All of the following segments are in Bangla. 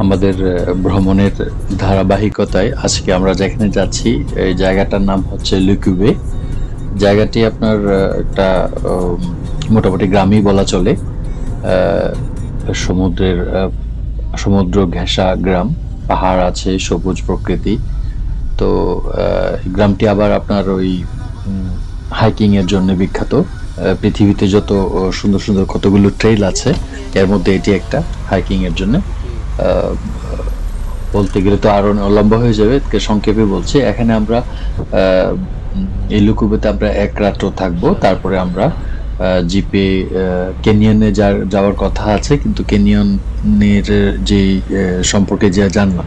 আমাদের ভ্রমণের ধারাবাহিকতায় আজকে আমরা যেখানে যাচ্ছি এই জায়গাটার নাম হচ্ছে লুকুবে। জায়গাটি আপনার একটা মোটামুটি গ্রামই বলা চলে। আহ, সমুদ্রের সমুদ্র ঘেঁষা গ্রাম, পাহাড় আছে, সবুজ প্রকৃতি। তো গ্রামটি আবার আপনার ওই হাইকিং এর জন্য বিখ্যাত। পৃথিবীতে যত সুন্দর সুন্দর কতগুলো ট্রেইল আছে এর মধ্যে এটি একটা হাইকিং এর জন্য। আহ, বলতে গেলে তো আরো লম্বা হয়ে যাবে, সংক্ষেপে বলছি। এখানে আমরা আহ, এই লুকুবেতে আমরা এক রাত্র থাকবো, তারপরে আমরা জিপে কেনিয়নে যাওয়ার কথা আছে, কিন্তু কেনিয়নের যে সম্পর্কে যা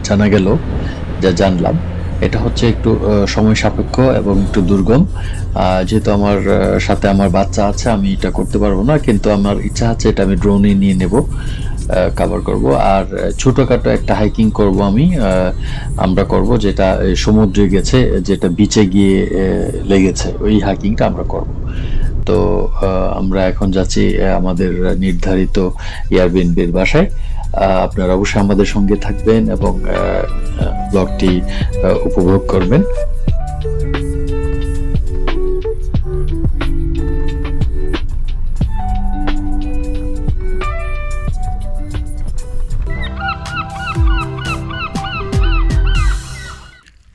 জানা গেল, যা জানলাম, এটা হচ্ছে একটু সময় সাপেক্ষ এবং একটু দুর্গম। যেহেতু আমার সাথে আমার বাচ্চা আছে, আমি এটা করতে পারবো না, কিন্তু আমার ইচ্ছা আছে এটা আমি ড্রোনে নিয়ে নেব, কভার করব। আর ছোটখাটো একটা হাইকিং করব আমি, আমরা করব যেটা সমুদ্রে গেছে, যেটা বিচে গিয়ে লেগেছে, ওই হাইকিংটা আমরা করব। তো আমরা এখন যাচ্ছি আমাদের নির্ধারিত এয়ারবিএনবির বাসায়। আপনারা অবশ্যই আমাদের সঙ্গে থাকবেন এবং ব্লগটি উপভোগ করবেন।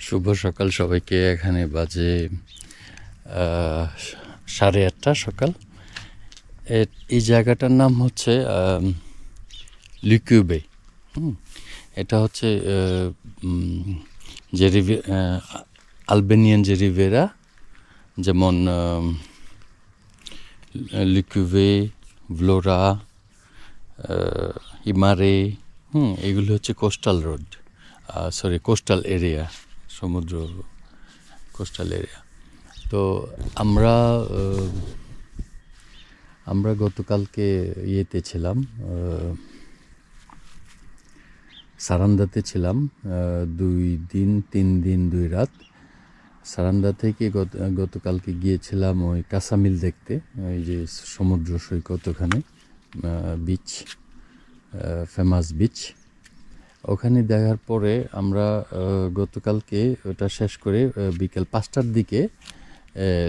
শুভ সকাল সবাইকে। এখানে বাজে 8:30 সকাল। এই জায়গাটার নাম হচ্ছে লিকুবে। এটা হচ্ছে যে আলবেনিয়ান যে রিভেরা, যেমন লিকুবে, ভ্লোরা, ইমারে, এগুলো হচ্ছে কোস্টাল রোড, কোস্টাল এরিয়া, সমুদ্র কোস্টাল এরিয়া। তো আমরা আমরা গতকালকে ইয়েতে ছিলাম, সারান্দাতে ছিলাম 3 দিন 2 রাত। সারান্দা থেকে গতকালকে গিয়েছিলাম ওই কাসামিল দেখতে, ওই যে সমুদ্র সৈকত, ওখানে বিচ, ফেমাস বিচ। ওখানে দেখার পরে আমরা গতকালকে ওটা শেষ করে বিকেল 5টার দিকে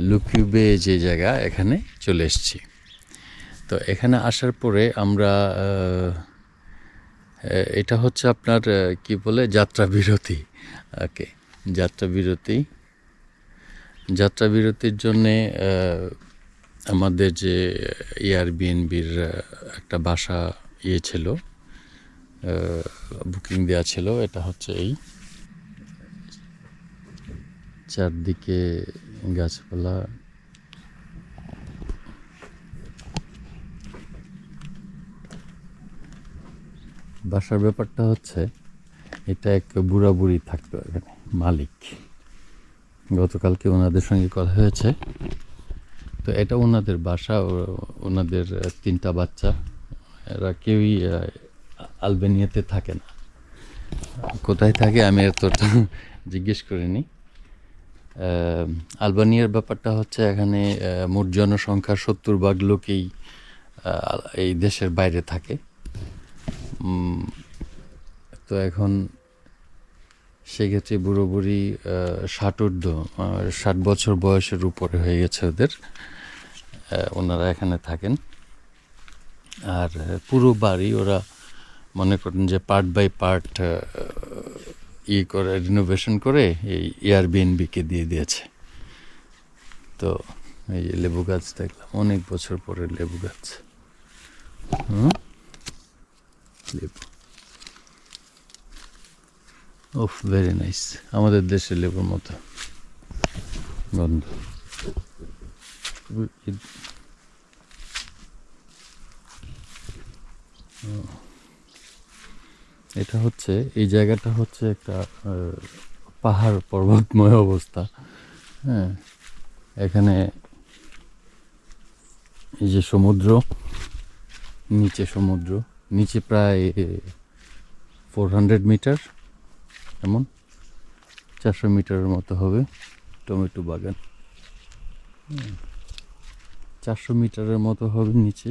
লুকিউবে যে জায়গা, এখানে চলে এসেছি। তো এখানে আসার পরে আমরা এটা হচ্ছে আপনার কি বলে, যাত্রা বিরতি। ওকে, যাত্রা বিরতির জন্যে আমাদের যে এয়ারবিএনবির একটা বাসা ছিল, বুকিং দেওয়া ছিল। এটা হচ্ছে এই চারদিকে গাছপালা, বাসার ব্যাপারটা হচ্ছে এটা এক বুড়া বুড়ি থাকতো এখানে, মালিক। গতকালকে ওনাদের সঙ্গে কথা হয়েছে। তো এটা ওনাদের বাসা, ওনাদের 3টা বাচ্চা। এরা কেউই আলবেনিয়াতে থাকে না। কোথায় থাকে আমি এতটা জিজ্ঞেস করিনি। আলবেনিয়ার ব্যাপারটা হচ্ছে এখানে মোট জনসংখ্যার 70% লোকেই এই দেশের বাইরে থাকে। তো এখন সেক্ষেত্রে বুড়ো বুড়ি 60 বছর বয়সের উপরে হয়ে গেছে ওদের, ওনারা এখানে থাকেন। আর পুরো বাড়ি ওরা মনে করেন যে পার্ট বাই পার্ট করে রিনোভেশন করে এই এয়ারবিএনবিকে দিয়ে দিয়েছে। তো এই লেবু গাছ দেখলাম, অনেক বছর পরে লেবু গাছ। লেবু, ওফ, ভেরি নাইস। আমাদের দেশের লেবুর মতো গন্ধ। এটা হচ্ছে, এই জায়গাটা হচ্ছে একটা পাহাড় পর্বতময় অবস্থা। হ্যাঁ, এখানে এই যে সমুদ্র, নিচে প্রায় 400 মিটার, এমন 400 মিটারের মতো হবে টমেটো বাগান। 400 মিটারের মতো হবে নিচে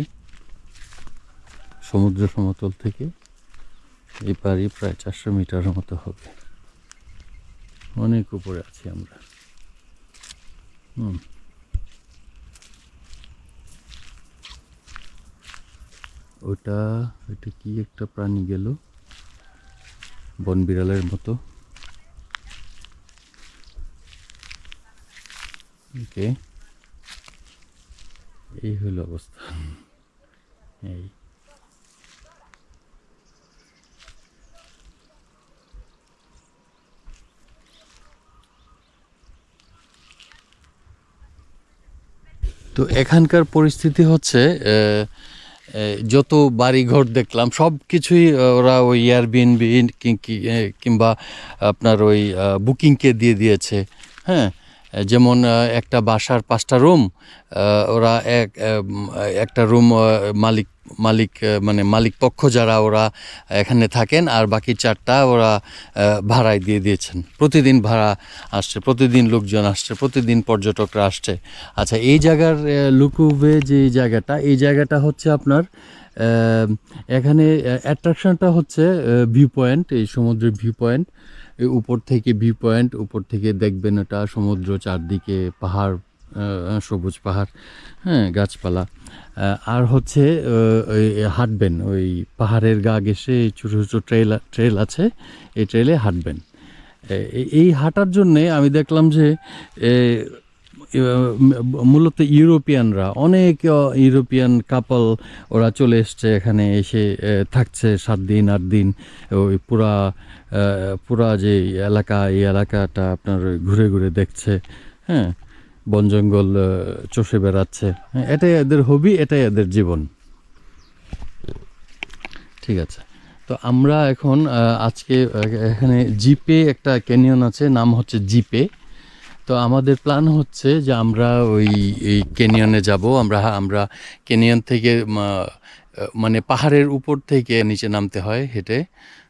সমুদ্র সমতল থেকে। এই পারি প্রায় 400 মিটারের মতো হবে, অনেক উপরে আছি আমরা। ওটা কি একটা প্রাণী গেল, বন বিড়ালের মতো। ওকে, এই হলো অবস্থা। এই তো এখানকার পরিস্থিতি হচ্ছে যত বাড়িঘর দেখলাম সব কিছুই ওরা ওই এয়ারবিএনবি কিংবা আপনার ওই বুকিংকে দিয়ে দিয়েছে। হ্যাঁ, যেমন একটা বাসার 5টা রুম, ওরা একটা রুম মালিক মালিক মানে মালিক পক্ষ যারা ওরা এখানে থাকেন, আর বাকি 4টা ওরা ভাড়ায় দিয়ে দিয়েছেন। প্রতিদিন ভাড়া আসছে, প্রতিদিন লোকজন আসছে, প্রতিদিন পর্যটকরা আসছে। আচ্ছা, এই জায়গার লুকুবে যে জায়গাটা, এই জায়গাটা হচ্ছে আপনার এখানে অ্যাট্রাকশনটা হচ্ছে ভিউ পয়েন্ট, এই সমুদ্রের ভিউ পয়েন্ট। উপর থেকে ভিউ পয়েন্ট, উপর থেকে দেখবেন এটা সমুদ্র, চারদিকে পাহাড়, সবুজ পাহাড়, হ্যাঁ, গাছপালা। আর হচ্ছে হাঁটবেন ওই পাহাড়ের গা ঘেঁষে ছোটো ছোটো ট্রেল আছে, এই ট্রেলে হাঁটবেন। এই হাঁটার জন্যে আমি দেখলাম যে মূলত ইউরোপিয়ানরা, অনেক ইউরোপিয়ান কাপল ওরা চলে এসছে এখানে, এসে থাকছে 7 দিন 8 দিন। ওই পুরা যে এলাকা, এই এলাকাটা আপনার ঘুরে ঘুরে দেখছে। হ্যাঁ, বন জঙ্গল চষে বেড়াচ্ছে। এটাই এদের হবি, এটাই এদের জীবন। ঠিক আছে, তো আমরা এখন আজকে এখানে জিপে একটা ক্যানিয়ন আছে, নাম হচ্ছে জিপে। তো আমাদের প্ল্যান হচ্ছে যে আমরা এই ক্যানিয়নে যাব। আমরা ক্যানিয়ন থেকে মানে পাহাড়ের উপর থেকে নিচে নামতে হয় হেঁটে।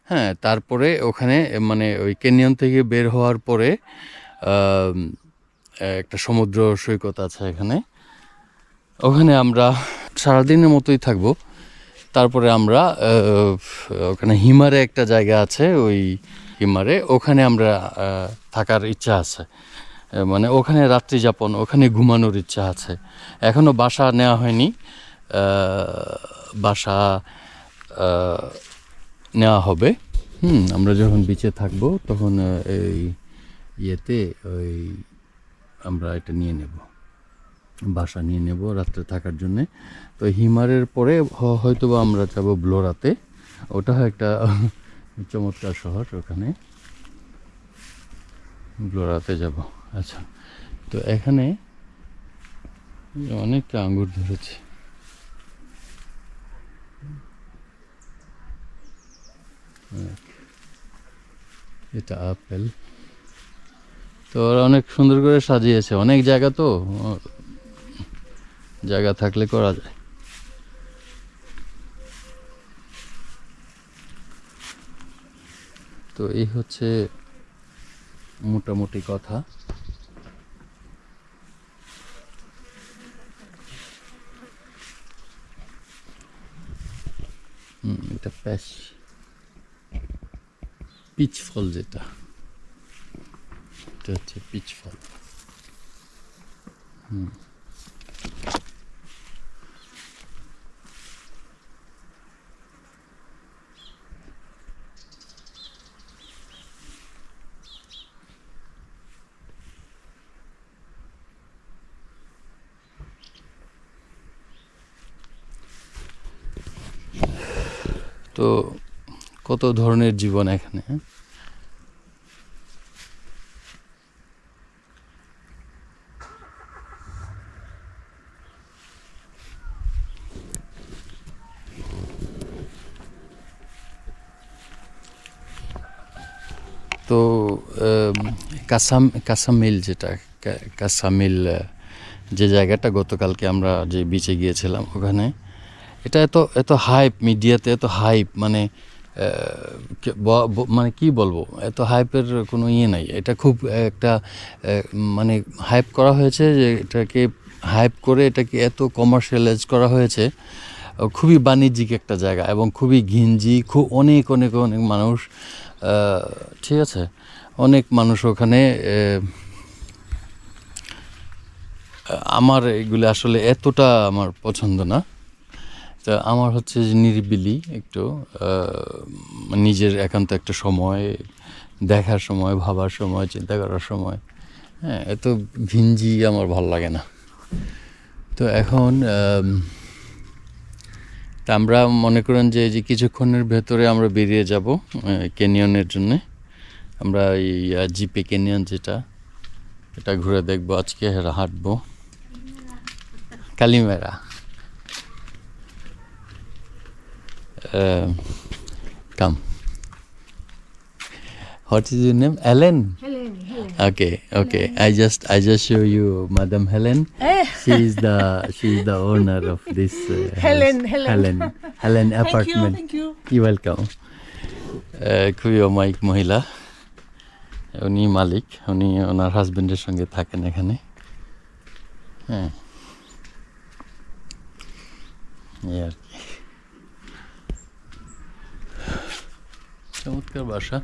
হ্যাঁ, তারপরে ওখানে মানে ওই ক্যানিয়ন থেকে বের হওয়ার পরে একটা সমুদ্র সৈকত আছে এখানে, ওখানে আমরা সারাদিনের মতোই থাকবো। তারপরে আমরা ওখানে হিমারে একটা জায়গা আছে, ওই হিমারে ওখানে আমরা থাকার ইচ্ছা আছে। মানে ওখানে রাত্রি যাপন, ওখানে ঘুমানোর ইচ্ছা আছে। এখনও বাসা নেওয়া হয়নি, বাসা নেওয়া হবে। আমরা যখন বিচে থাকবো তখন এই ইয়েতে ওই আমরা এটা নিয়ে নেব, বাসা নিয়ে নেব রাত্রে থাকার জন্যে। তো হিমারের পরে হয়তো বা আমরা যাব ব্লোরাতে, ওটা একটা চমৎকার শহর, ওখানে ব্লোরাতে যাব। আচ্ছা, তো এখানে অনেকটা আঙ্গুর ধরেছে। এটা আপেল। তো ওরা অনেক সুন্দর করে সাজিয়েছে, অনেক জায়গা, তো জায়গা থাকলে করা যায়। তো এই হচ্ছে মোটামুটি কথা। এটা পিচ ফল, যেটা এটা হচ্ছে পিচ ফল। তো কত ধরনের জীবন এখানে। তো কাসামিল, যেটা কাসামিল যে জায়গাটা গতকালকে আমরা যে বিচে গিয়েছিলাম ওখানে, এটা এত হাইপ, মিডিয়াতে এত হাইপ, মানে মানে কি বলবো, এত হাইপের কোনো ইয়ে নাই। এটা খুব একটা মানে হাইপ করা হয়েছে, যে এটাকে হাইপ করে এটাকে এত কমার্শিয়ালাইজ করা হয়েছে। খুবই বাণিজ্যিক একটা জায়গা এবং খুবই ঘিঞ্জি, খুব অনেক অনেক অনেক মানুষ, ঠিক আছে, অনেক মানুষ ওখানে। আমার এগুলো আসলে এতটা আমার পছন্দ না। তা আমার হচ্ছে যে নিরিবিলি একটু নিজের একান্ত একটা সময়, দেখার সময়, ভাবার সময়, চিন্তা করার সময়। হ্যাঁ, এত ঘিঞ্জি আমার ভাল লাগে না। তো এখন তা আমরা মনে করেন যে এই যে কিছুক্ষণের ভেতরে আমরা বেরিয়ে যাব ক্যানিয়নের জন্যে। আমরা এই জিপে ক্যানিয়ন যেটা, এটা ঘুরে দেখবো আজকে, হাঁটবো। কালিমেরা, come. What is your name? Helen. Helen. Okay. I just show you Madam Helen. She is the owner of this Helen. Helen apartment. Thank you. You're welcome. খুবই অমায়িক মহিলা, উনি মালিক, উনি ওনার হাজবেন্ডের সঙ্গে থাকেন এখানে। হ্যাঁ, এই আর কি। চমৎকার বাসা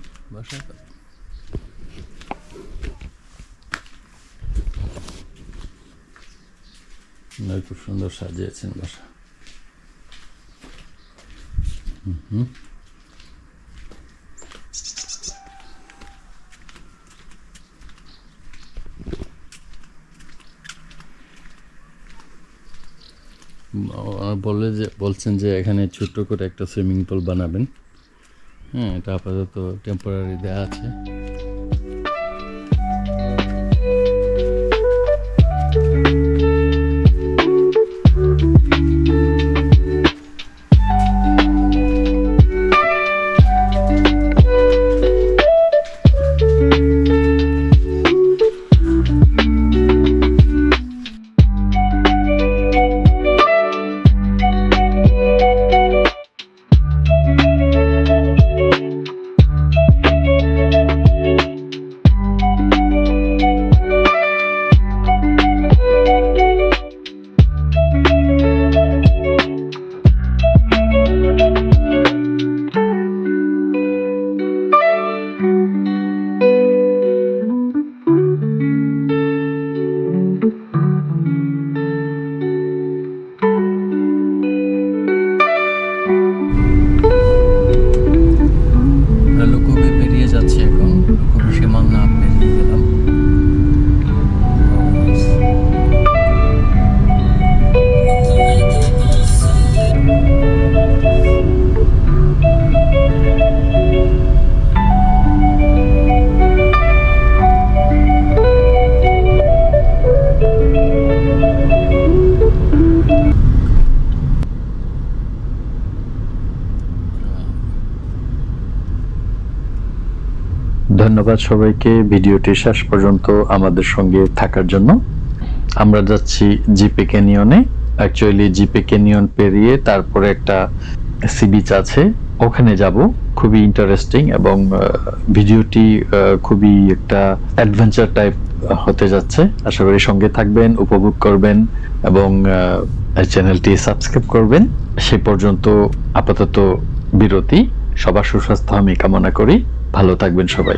খুব সুন্দর সাজিয়েছেন বাসা। বলছেন যে এখানে ছোট্ট করে একটা সুইমিং পুল বানাবেন। হ্যাঁ, এটা আপাতত টেম্পোরারি দেওয়া আছে। ধন্যবাদ সবাইকে ভিডিওটি শেষ পর্যন্ত আমাদের সঙ্গে থাকার জন্য। আমরা যাচ্ছি জিপে ক্যানিয়নে। অ্যাকচুয়ালি জিপে ক্যানিয়ন পেরিয়ে তারপরে একটা সি বিচ আছে, ওখানে যাব। খুবই ইন্টারেস্টিং এবং ভিডিওটি খুবই একটা অ্যাডভেঞ্চার টাইপ হতে যাচ্ছে। আশা করি সঙ্গে থাকবেন, উপভোগ করবেন এবং চ্যানেলটি সাবস্ক্রাইব করবেন। সে পর্যন্ত আপাতত বিরতি। সবার সুস্বাস্থ্য আমি কামনা করি। ভালো থাকবেন সবাই।